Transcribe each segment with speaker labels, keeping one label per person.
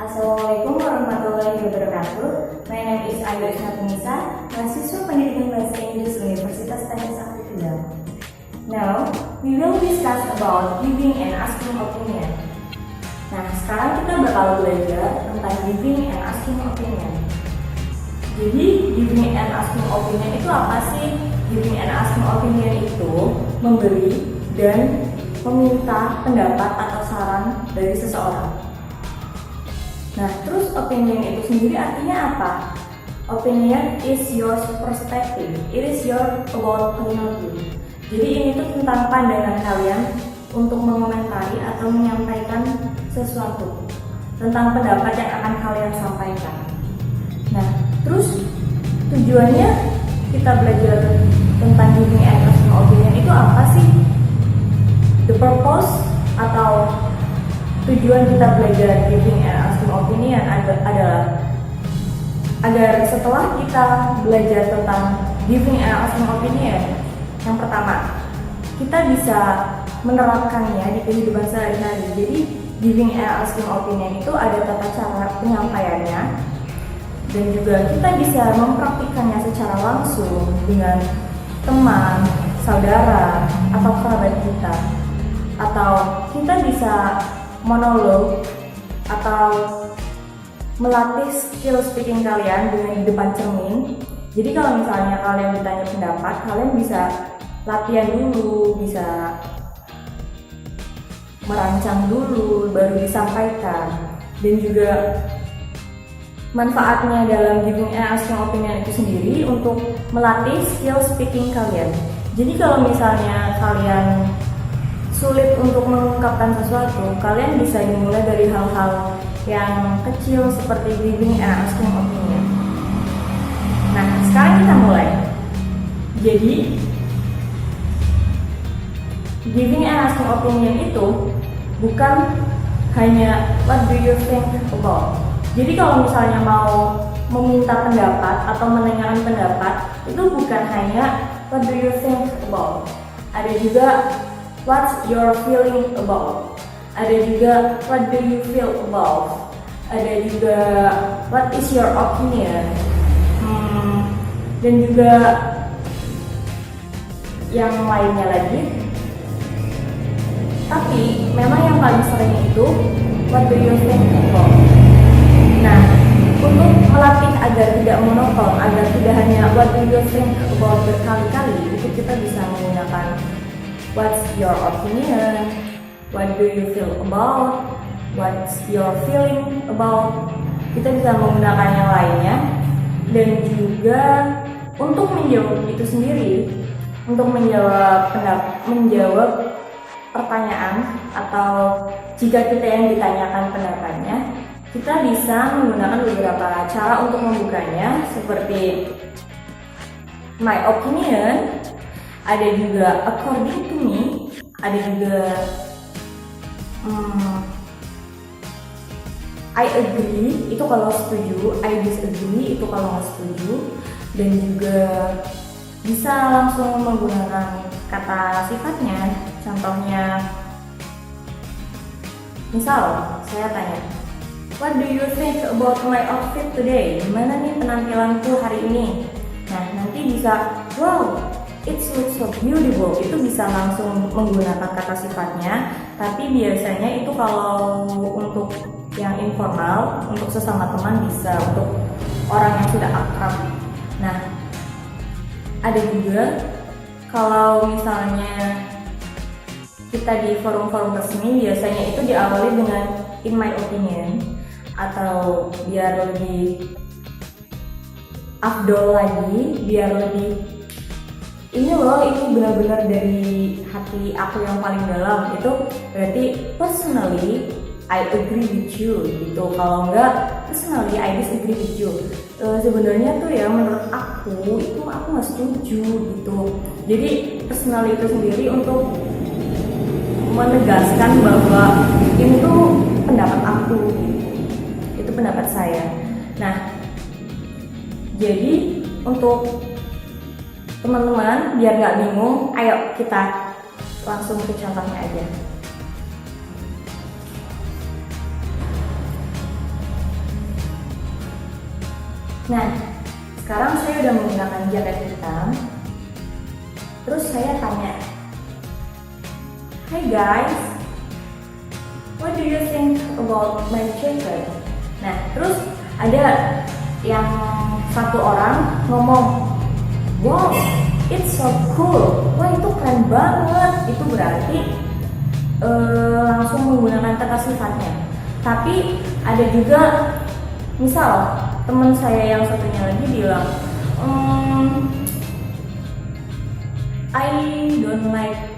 Speaker 1: Assalamualaikum warahmatullahi wabarakatuh. My name is Ayu Isnatunisa, mahasiswa pendidikan bahasa Inggris Universitas Teknik Sakti. Now, we will discuss about giving and asking opinion. Nah, sekarang kita bakal belajar tentang giving and asking opinion. Jadi, giving and asking opinion itu apa sih? Giving and asking opinion itu memberi dan meminta pendapat atau saran dari seseorang. Nah, terus opinion itu sendiri artinya apa? Opinion is your perspective. It is your about point of view. Jadi ini tuh tentang pandangan kalian untuk mengomentari atau menyampaikan sesuatu tentang pendapat yang akan kalian sampaikan. Nah, terus tujuannya kita belajar tentang giving and asking opinion itu apa sih? The purpose atau tujuan kita belajar giving and asking opinion adalah agar setelah kita belajar tentang giving and asking opinion, yang pertama, kita bisa menerapkannya di kehidupan sehari-hari. Jadi giving and asking opinion itu ada tata cara penyampaiannya, dan juga kita bisa mempraktikkannya secara langsung dengan teman, saudara, atau kerabat kita. Atau kita bisa monolog atau melatih skill speaking kalian dengan di depan cermin. Jadi kalau misalnya kalian ditanya pendapat, kalian bisa latihan dulu, bisa merancang dulu, baru disampaikan. Dan juga manfaatnya dalam giving and asking opinion itu sendiri untuk melatih skill speaking kalian. Jadi kalau misalnya kalian sulit untuk mengungkapkan sesuatu, kalian bisa dimulai dari hal-hal yang kecil seperti giving and asking opinion. Nah, sekarang kita mulai. Jadi, giving and asking opinion itu bukan hanya what do you think about. Jadi kalau misalnya mau meminta pendapat atau menanyakan pendapat, itu bukan hanya what do you think about. Ada juga what's your feeling about? Ada juga what do you feel about? Ada juga what is your opinion? Dan juga yang lainnya lagi. Tapi memang yang paling sering itu what do you think about? Nah, untuk melatih agar tidak monoton, agar tidak hanya what do you think about berkali-kali, itu kita bisa menggunakan what's your opinion? What do you feel about? What's your feeling about? Kita bisa menggunakan yang lainnya. Dan juga untuk menjawab itu sendiri, untuk menjawab pertanyaan atau jika kita yang ditanyakan pendapatnya, kita bisa menggunakan beberapa cara untuk membukanya, seperti my opinion, ada juga according to me, ada juga I agree, itu kalau setuju, I disagree, itu kalau nggak setuju. Dan juga bisa langsung menggunakan kata sifatnya. Contohnya, misal saya tanya, what do you think about my outfit today? Gimana nih penampilanku hari ini? Nah, nanti bisa, wow, it looks so beautiful. Itu bisa langsung menggunakan kata sifatnya. Tapi biasanya itu kalau untuk yang informal, untuk sesama teman bisa, untuk orang yang sudah akrab. Nah, ada juga kalau misalnya kita di forum-forum resmi, biasanya itu diawali dengan in my opinion, atau biar lebih afdol lagi, biar lebih ini loh, ini benar-benar dari hati aku yang paling dalam, itu berarti personally I agree with you gitu. Kalau enggak, personally I disagree with you. Sebenarnya tuh ya, menurut aku itu aku nggak setuju gitu. Jadi personally itu sendiri untuk menegaskan bahwa ini tuh pendapat aku gitu. Itu pendapat saya. Nah, jadi untuk teman-teman biar nggak bingung, ayo kita langsung ke contohnya aja. Nah, sekarang saya udah menggunakan jaket hitam. Terus saya tanya, "Hey guys, what do you think about my jacket?" Nah, terus ada yang satu orang ngomong, "Wow, it's so cool." Wah, itu keren banget. Itu berarti langsung menggunakan kata sifatnya. Tapi ada juga, misal teman saya yang satunya lagi bilang, "I don't like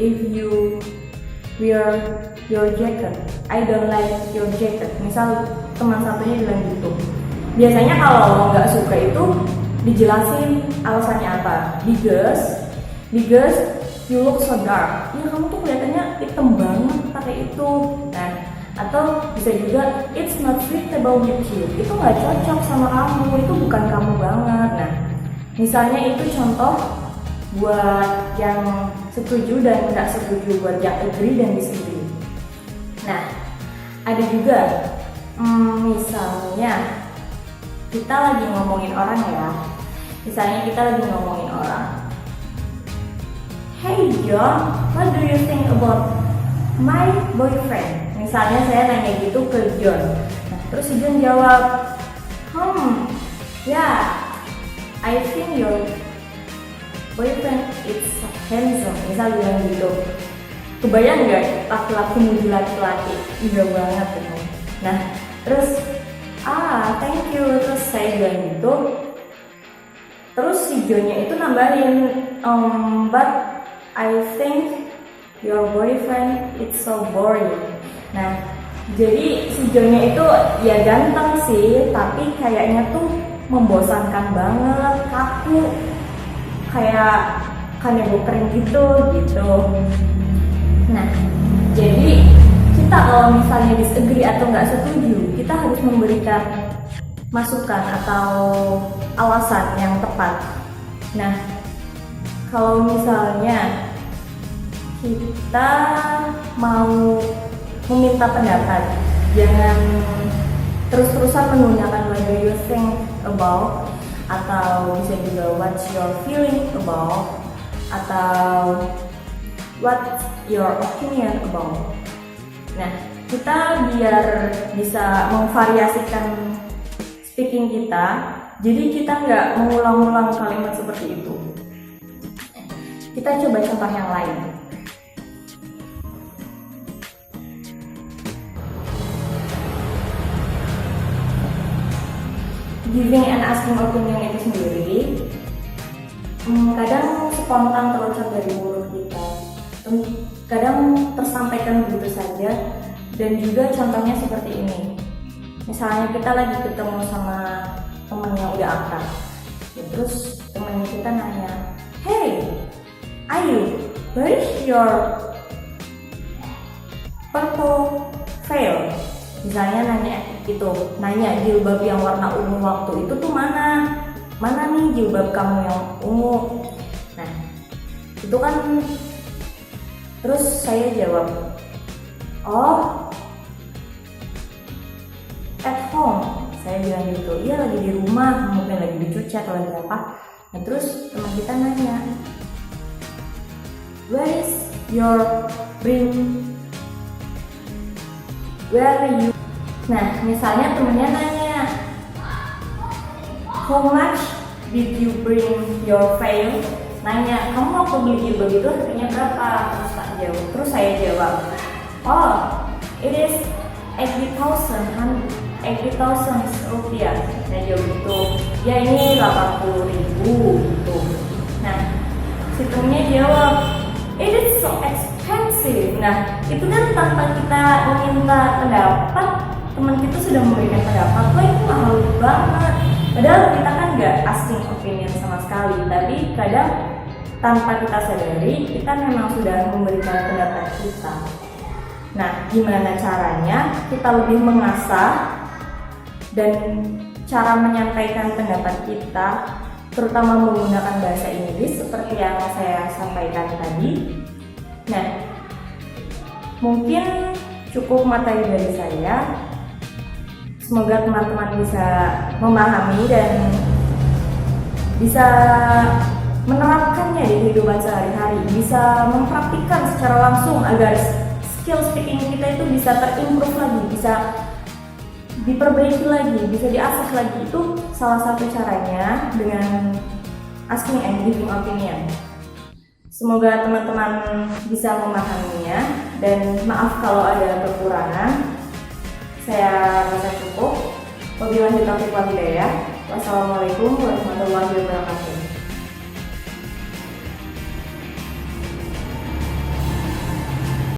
Speaker 1: if you wear your jacket. I don't like your jacket." Misal teman satunya bilang gitu. Biasanya kalau nggak suka itu dijelasin alasannya apa. Because you look so dark. Ya, kamu tuh kelihatannya hitam banget pakai itu. Nah, atau bisa juga, it's not suitable with you. Itu nggak cocok sama kamu. Itu bukan kamu banget. Nah, misalnya itu contoh buat yang setuju dan nggak setuju, buat yang agree dan disagree. Nah, ada juga misalnya kita lagi ngomongin orang ya. Misalnya kita lagi ngomongin orang, "Hey John, what do you think about my boyfriend?" Misalnya saya nanya gitu ke John. Nah, terus si John jawab, yeah, I think your boyfriend is handsome." Misal bilang gitu. Kebayang nggak laki-laki muji laki-laki? Iya banget gitu. Nah, terus thank you. Terus saya bilang gitu. Terus si Johnnya itu nambahin, "But I think your boyfriend is so boring." Nah, jadi si Johnnya itu ya ganteng sih, tapi kayaknya tuh membosankan banget, kaku, kayak kanebo kering gitu. Nah, jadi kita kalau misalnya disagree atau nggak setuju, kita harus memberikan masukan atau alasan yang tepat. Nah, kalau misalnya kita mau meminta pendapat, jangan terus-terusan menggunakan what do you think about, atau bisa juga what's your feeling about, atau what's your opinion about. Nah, kita biar bisa memvariasikan speaking kita, jadi kita nggak mengulang-ulang kalimat seperti itu. Kita coba contoh yang lain. Giving and asking opinion itu sendiri kadang spontan terucap dari mulut kita, kadang tersampaikan begitu saja, dan juga contohnya seperti ini. Misalnya kita lagi ketemu sama teman yang udah akrab, ya, terus teman kita nanya, "Hey, Ayu, where is your purple veil?" Misalnya nanya jilbab yang warna ungu waktu itu tuh mana nih jilbab kamu yang ungu. Nah, itu kan, terus saya jawab, "Oh, at home." Saya bilang gitu, "Iya, lagi di rumah, mungkin lagi dicuci atau lagi apa." Nah, terus teman kita nanya, "Where is your ring? Where are you?" Nah, misalnya temennya nanya, "How much did you bring your veil?" Nanya, "Kamu waktu beli jilbab itu harganya berapa?" Terus saya jawab, "Oh, it is 80,000 rupiah." Saya jawab gitu, "Ya, ini 80.000 gitu." Nah, si temennya jawab, "It is so expensive." Nah, itu kan tanpa kita meminta pendapat, teman kita sudah memberikan pendapat, "Wah, itu mahal banget." Padahal kita kan nggak asking opinion sama sekali, tapi kadang tanpa kita sadari, kita memang sudah memberikan pendapat kita. Nah, gimana caranya kita lebih mengasah dan cara menyampaikan pendapat kita, terutama menggunakan bahasa Inggris seperti yang saya sampaikan tadi. Nah, mungkin cukup materi dari saya. Semoga teman-teman bisa memahami dan bisa menerapkannya di kehidupan sehari-hari, bisa mempraktikkan secara langsung agar skill speaking kita itu bisa terimprove lagi, bisa diperbaiki lagi, bisa diasah lagi. Itu salah satu caranya dengan asking and giving opinion. Semoga teman-teman bisa memahaminya, dan maaf kalau ada kekurangan. Saya rasa cukup. Wabillahi taufiq wal hidayah. Wassalamualaikum warahmatullahi wabarakatuh.